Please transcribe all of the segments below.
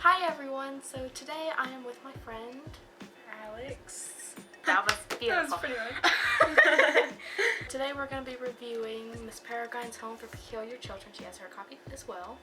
Hi everyone, so today I am with my friend Alex. That was beautiful. That was pretty much. Today we're going to be reviewing Miss Peregrine's Home for Peculiar Children. She has her copy as well.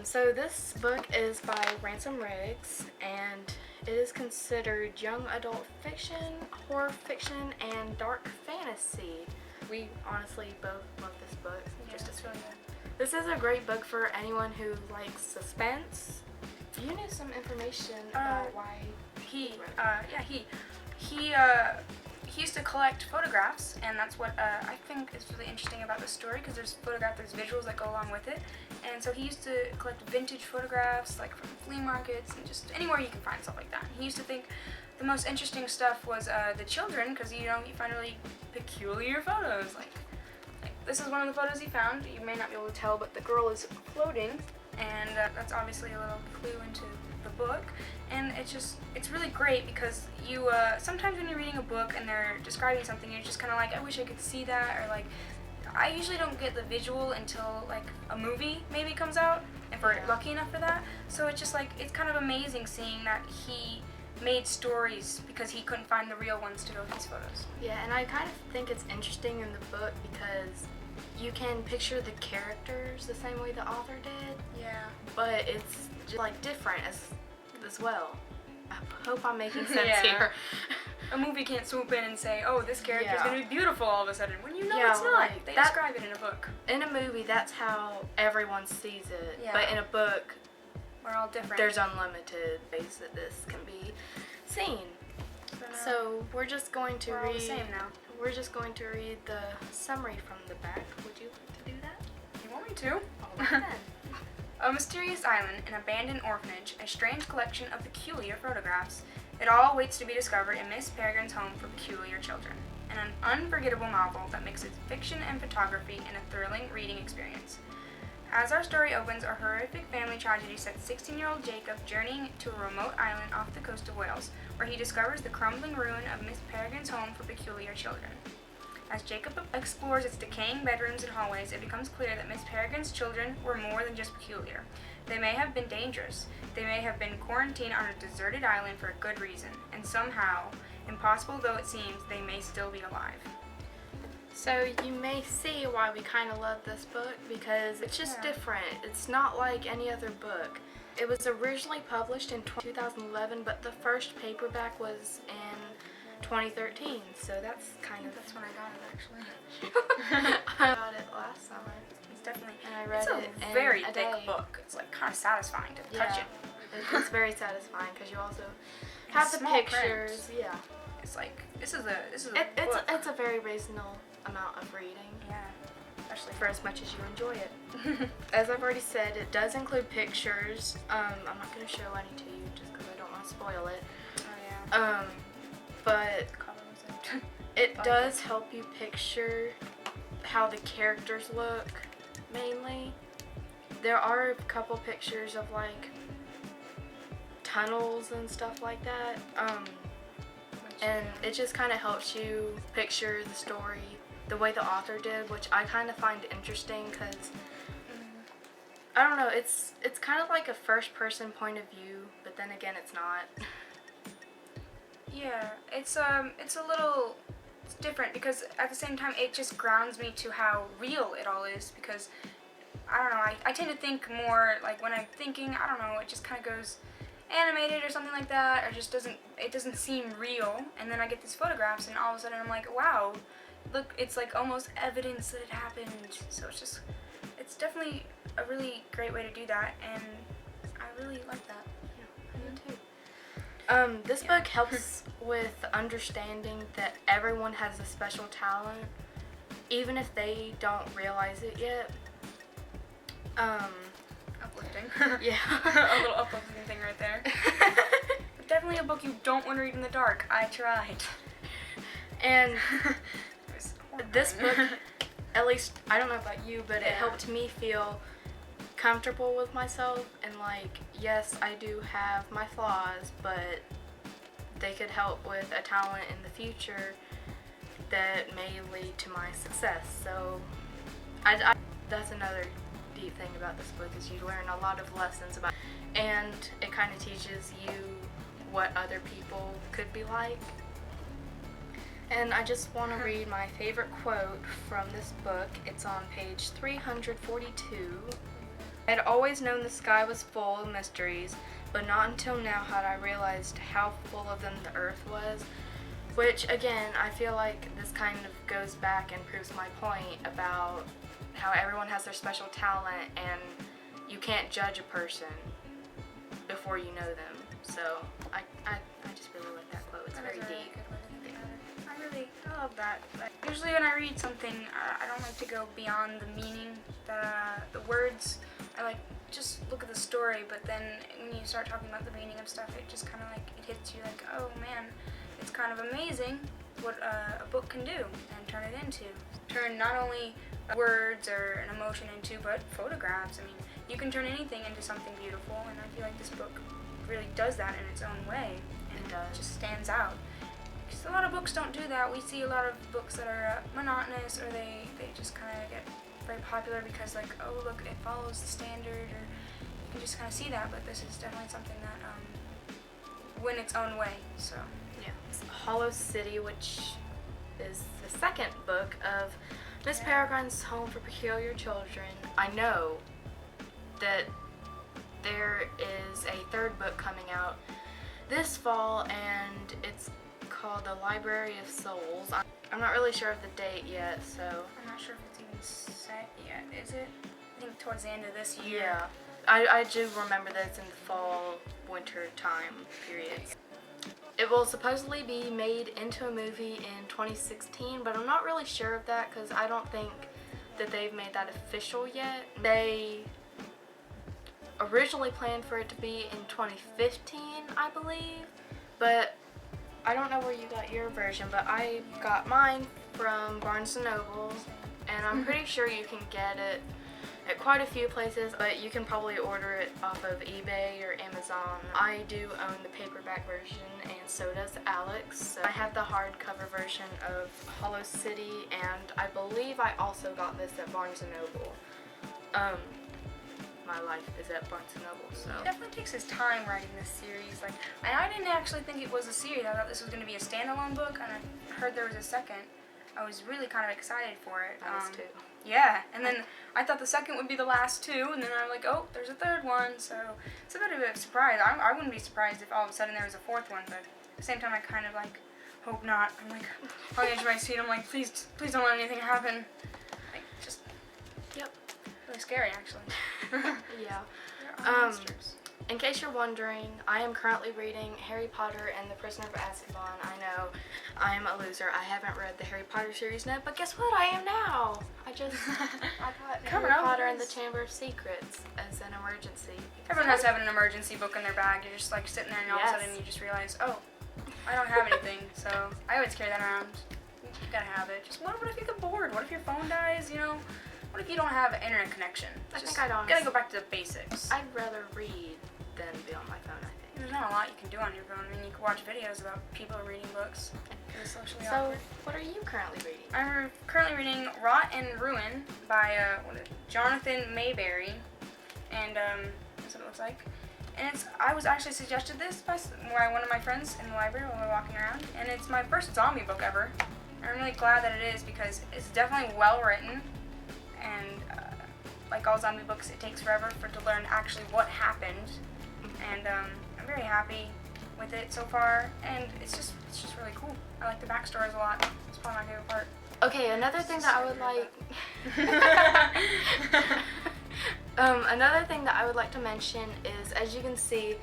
So this book is by Ransom Riggs, and it is considered young adult fiction, horror fiction, and dark fantasy. We honestly both love this book. This is a great book for anyone who likes suspense. You knew some information about why he used to collect photographs, and that's what I think is really interesting about the story, because there's visuals that go along with it, and so he used to collect vintage photographs, like from flea markets and just anywhere you can find stuff like that. He used to think the most interesting stuff was the children, because you find really peculiar photos, like this is one of the photos he found. You may not be able to tell, but the girl is floating, and that's obviously a little clue into the book. And it's really great because you sometimes when you're reading a book and they're describing something, you're just kind of like, I wish I could see that, or like, I usually don't get the visual until like a movie maybe comes out, if we're lucky enough for that. So it's just like, it's kind of amazing seeing that he made stories because he couldn't find the real ones to go with these photos. Yeah, and I kind of think it's interesting in the book because you can picture the characters the same way the author did. Yeah. But it's just like different as well. I hope I'm making sense here. A movie can't swoop in and say, oh, this character is going to be beautiful all of a sudden, when you know it's not. Like they describe it in a book. In a movie, that's how everyone sees it. Yeah. But in a book, we're all different. There's unlimited ways that this can be seen. So we're just going to read. All the same now. We're just going to read the summary from the back. Would you like to do that? You want me to? All right then. A mysterious island, an abandoned orphanage, a strange collection of peculiar photographs. It all waits to be discovered in Miss Peregrine's Home for Peculiar Children, and an unforgettable novel that mixes fiction and photography in a thrilling reading experience. As our story opens, a horrific family tragedy sets 16-year-old Jacob journeying to a remote island off the coast of Wales, where he discovers the crumbling ruin of Miss Peregrine's Home for Peculiar Children. As Jacob explores its decaying bedrooms and hallways, it becomes clear that Miss Peregrine's children were more than just peculiar. They may have been dangerous. They may have been quarantined on a deserted island for a good reason, and somehow, impossible though it seems, they may still be alive. So you may see why we kind of love this book, because it's just different. It's not like any other book. It was originally published in 2011, but the first paperback was in 2013, so that's kind of... That's when I got it, actually. I got it last summer. It's definitely... And I read it It's a very thick book. It's like kind of satisfying to touch it. It's very satisfying because you also have the pictures. Print. Yeah. It's like, this is a It's a very reasonable amount of reading. Yeah. Especially for as much as you enjoy it. As I've already said, it does include pictures. I'm not going to show any to you just because I don't want to spoil it. Oh yeah. But it does help you picture how the characters look, mainly. There are a couple pictures of like tunnels and stuff like that. And it just kind of helps you picture the story the way the author did, which I kind of find interesting because I don't know, it's kind of like a first person point of view, but then again it's not. Yeah, it's different because at the same time it just grounds me to how real it all is, because I don't know, I tend to think more like when I'm thinking, I don't know, it just kind of goes animated or something like that, or just doesn't seem real, and then I get these photographs and all of a sudden I'm like, wow, look, it's like almost evidence that it happened. So it's definitely a really great way to do that, and I really like that. Yeah, I do too. This book helps with understanding that everyone has a special talent, even if they don't realize it yet. Uplifting. Yeah. A little uplifting thing right there. Definitely a book you don't want to read in the dark. I tried. And this book, at least, I don't know about you, but it helped me feel comfortable with myself, and like, yes, I do have my flaws, but they could help with a talent in the future that may lead to my success. So that's another deep thing about this book, is you learn a lot of lessons about and it kind of teaches you what other people could be like. And I just want to read my favorite quote from this book. It's on page 342. I had always known the sky was full of mysteries, but not until now had I realized how full of them the earth was. Which, again, I feel like this kind of goes back and proves my point about how everyone has their special talent and you can't judge a person before you know them. So I just really like that quote. It's very deep. I love that. Usually when I read something, I don't like to go beyond the meaning, the words. I like just look at the story, but then when you start talking about the meaning of stuff, it just kind of like, it hits you like, oh man, it's kind of amazing what a book can do and turn it into. Turn not only words or an emotion into, but photographs. I mean, you can turn anything into something beautiful, and I feel like this book really does that in its own way, and it just stands out. Because a lot of books don't do that. We see a lot of books that are monotonous, or they just kind of get very popular because, like, oh look, it follows the standard, or you can just kind of see that. But this is definitely something that went its own way. So yeah, it's Hollow City, which is the second book of Miss Peregrine's Home for Peculiar Children. I know that there is a third book coming out this fall, and it's called The Library of Souls. I'm not really sure of the date yet, so I'm not sure if it's even set yet, is it? I think towards the end of this year. Yeah, I do remember that it's in the fall, winter time period. It will supposedly be made into a movie in 2016, but I'm not really sure of that because I don't think that they've made that official yet. They originally planned for it to be in 2015, I believe, but I don't know where you got your version, but I got mine from Barnes & Noble, and I'm pretty sure you can get it at quite a few places, but you can probably order it off of eBay or Amazon. I do own the paperback version, and so does Alex. So I have the hardcover version of Hollow City, and I believe I also got this at Barnes & Noble. My life is at Barnes & Noble, so. He definitely takes his time writing this series. Like, and I didn't actually think it was a series. I thought this was going to be a standalone book, and I heard there was a second. I was really kind of excited for it. I was too. Yeah, and then I thought the second would be the last two, and then I'm like, oh, there's a third one, so it's a bit of a surprise. I wouldn't be surprised if all of a sudden there was a fourth one, but at the same time I kind of like, hope not. I'm like, on the edge of my seat, I'm like, please don't let anything happen. Like, just, yep. Really scary, actually. Yeah. There are monsters. In case you're wondering, I am currently reading Harry Potter and the Prisoner of Azkaban. I know I'm a loser. I haven't read the Harry Potter series yet, but guess what? I am now. I got Harry Potter and the Chamber of Secrets as an emergency. Everyone has to have an emergency book in their bag. You're just like sitting there, and all of a sudden you just realize, oh, I don't have anything. So I always carry that around. You gotta have it. Just what if you get bored? What if your phone dies? You know. What if you don't have an internet connection? I think I'd honestly gotta go back to the basics. I'd rather read than be on my phone, I think. There's not a lot you can do on your phone. I mean, you can watch videos about people reading books. It's socially awkward. What are you currently reading? I'm currently reading Rot and Ruin by Jonathan Mayberry, and that's what it looks like. And I was actually suggested this by one of my friends in the library when we were walking around, and it's my first zombie book ever. I'm really glad that it is because it's definitely well written. And like all zombie books, it takes forever to learn actually what happened. And I'm very happy with it so far. And it's just really cool. I like the backstories a lot. It's probably my favorite part. Okay, another thing that I would like. Another thing that I would like to mention is, as you can see,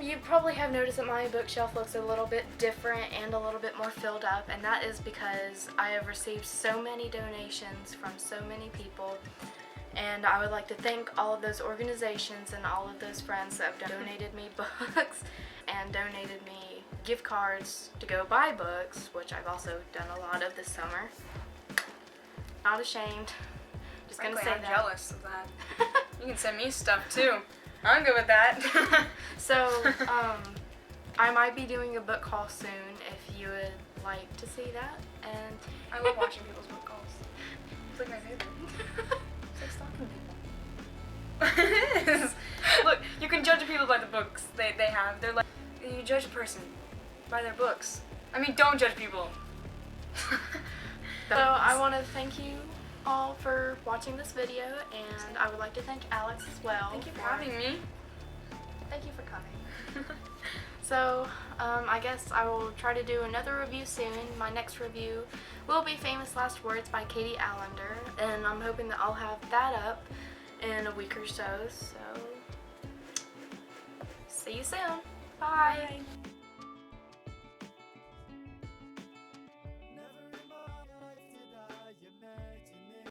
you probably have noticed that my bookshelf looks a little bit different and a little bit more filled up, and that is because I have received so many donations from so many people, and I would like to thank all of those organizations and all of those friends that have donated me books and donated me gift cards to go buy books, which I've also done a lot of this summer. Not ashamed. Just gonna say I'm jealous of that. You can send me stuff too. I'm good with that. So, I might be doing a book haul soon if you would like to see that. And I love watching people's book hauls. It's like my favorite. It's like stalking people. It is. Look, you have. They're like, you judge a person by their books. I mean, don't judge people. So I want to thank you all for watching this video, and I would like to thank Alex as well. Thank you for having me. Thank you for coming. So I guess I will try to do another review soon. My next review will be Famous Last Words by Katie Allender, and I'm hoping that I'll have that up in a week or so. So see you soon. Bye. Bye.